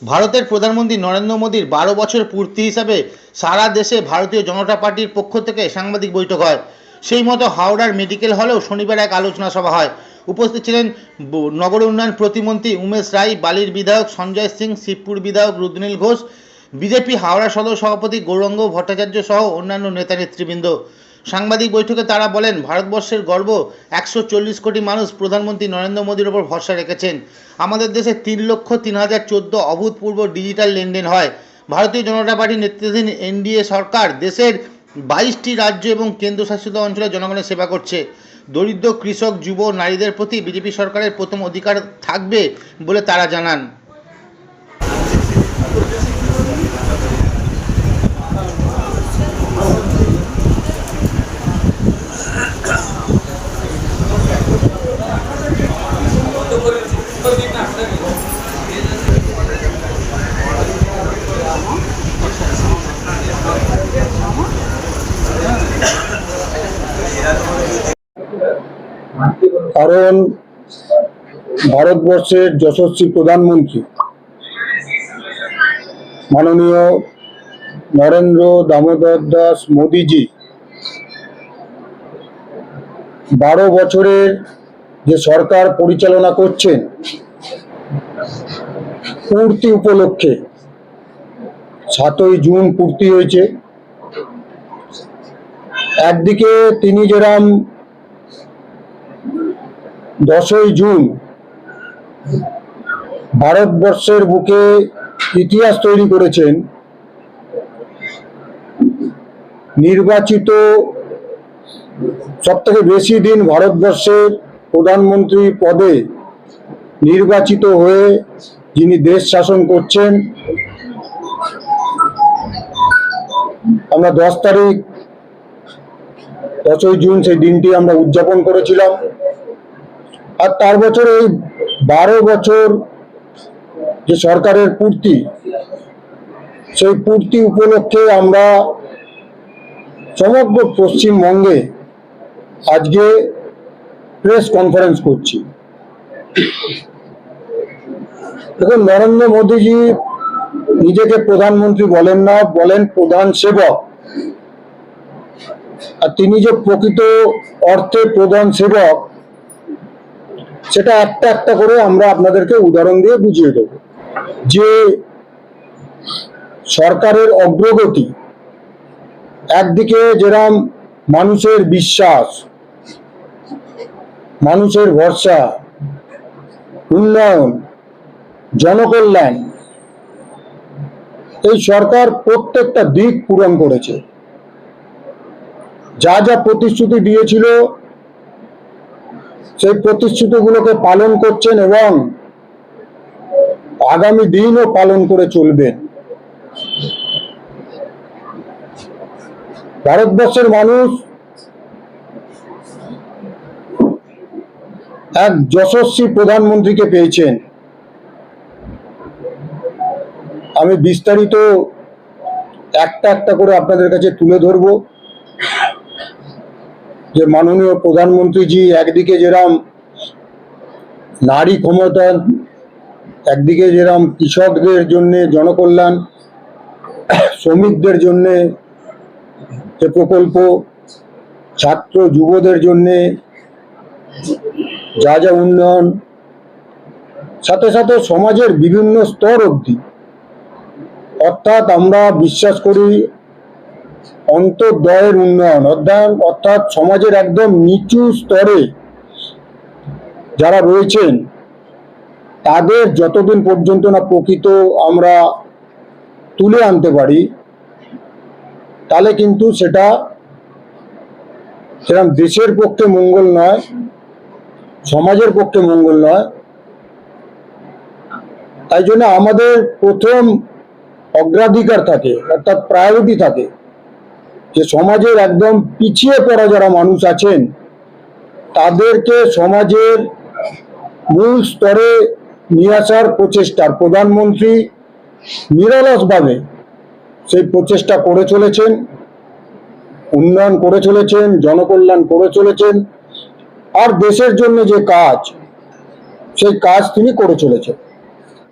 ভারতের প্রধানমন্ত্রী নরেন্দ্র মোদীর ১২ বছর পূর্তি হিসাবে সারা দেশে ভারতীয় জনতা পার্টির পক্ষ থেকে সাংবাদিক বৈঠক হয়। সেই মতো হাওড়ার মেডিকেল হলেও শনিবার এক আলোচনা সভা হয়। উপস্থিত ছিলেন নগর উন্নয়ন প্রতিমন্ত্রী উমেশ রায়, বালির বিধায়ক সঞ্জয় সিং, শিবপুর বিধায়ক রুদ্রনীল ঘোষ, বিজেপি হাওড়া সদর সভাপতি গৌরাঙ্গ ভট্টাচার্য সহ অন্যান্য নেতা নেতৃবৃন্দ। সাংবাদিক বৈঠকে তারা বলেন, ভারতবর্ষের গর্ব ১৪০ কোটি মানুষ প্রধানমন্ত্রী নরেন্দ্র মোদীর ওপর ভরসা রেখেছেন। আমাদের দেশে ৩,০৩,০১৪ অভূতপূর্ব ডিজিটাল লেনদেন হয়। ভারতীয় জনতা পার্টির নেতৃত্বাধীন এনডিএ সরকার দেশের ২২টি রাজ্য এবং কেন্দ্রশাসিত অঞ্চলে জনগণের সেবা করছে। দরিদ্র, কৃষক, যুব, নারীদের প্রতি বিজেপি সরকারের প্রথম অধিকার থাকবে বলে তারা জানান। কারণ ভারতবর্ষের যশস্বী প্রধানমন্ত্রী মাননীয় নরেন্দ্র দামোদর দাস মোদীজি ১২ বছরের যে সরকার পরিচালনা করছেন পূর্তি উপলক্ষে ৭ই জুন পূর্তি হয়েছে। একদিকে তিনি যেরকম ১০ই জুন ভারতবর্ষের বুকে ইতিহাস তৈরি করেছেন, নির্বাচিত সবথেকে বেশি দিন ভারতবর্ষের প্রধানমন্ত্রী পদে নির্বাচিত হয়ে যিনি দেশ শাসন করছেন। আমরা ১০ই জুন সেই দিনটি আমরা উদযাপন করেছিলাম। আর তার বছর এই ১২ বছর যে সরকারের পূর্তি, সেই পূর্তি উপলক্ষে আমরা সমগ্র পশ্চিমবঙ্গে আজকে প্রেস কনফারেন্স করছি। দেখুন, নরেন্দ্র মোদীজি নিজেকে প্রধানমন্ত্রী বলেন না, বলেন প্রধান সেবক। আর তিনি যে প্রকৃত অর্থে প্রধান সেবক, সেটা একটা একটা করে আমরা আপনাদেরকে উদাহরণ দিয়ে বুঝিয়ে দেব। যে সরকারের অগ্রগতি, একদিকে যেরকম মানুষের বিশ্বাস, মানুষের ভরসা, উন্নয়ন, জনকল্যাণ, এই সরকার প্রত্যেকটা দিক পূরণ করেছে। যা যা প্রতিশ্রুতি দিয়েছিল সেই প্রতিশ্রুতিগুলোকে পালন করছেন এবং আগামী দিনও পালন করে চলবেন। ভারতবর্ষের মানুষ এক যশস্বী প্রধানমন্ত্রীকে পেয়েছেন। আমি বিস্তারিত একটা একটা করে আপনাদের কাছে তুলে ধরব। যে মাননীয় প্রধানমন্ত্রীজি একদিকে যেরকম নারী ক্ষমতা, একদিকে যেরকম কৃষকদের জন্য জনকল্যাণ, শ্রমিকদের জন্য যে প্রকল্প, ছাত্র যুবদের জন্য যা যা উন্নয়ন, সাথে সাথে সমাজের বিভিন্ন স্তর অবধি, অর্থাৎ আমরা বিশ্বাস করি অন্তর্দয়ের উন্নয়ন, অর্থাৎ সমাজের একদম নিচু স্তরে যারা রয়েছেন তাদের যতদিন পর্যন্ত না প্রকৃত আমরা তুলে আনতে পারি, তাহলে কিন্তু সেটা সেরকম দেশের পক্ষে মঙ্গল নয়, সমাজের পক্ষে মঙ্গল নয়। তাই জন্য আমাদের প্রথম অগ্রাধিকার থাকে, অর্থাৎ প্রায়োরিটি থাকে যে সমাজের একদম পিছিয়ে পড়া যারা মানুষ আছেন তাদেরকে সমাজের মূল স্তরে নিয়ে আসার প্রচেষ্টার প্রধানমন্ত্রী নিরলসভাবে সেই প্রচেষ্টা করে চলেছেন, উন্নয়ন করে চলেছেন, জনকল্যাণ করে চলেছেন। আর দেশের জন্য যে কাজ, সেই কাজ তিনি করে চলেছেন।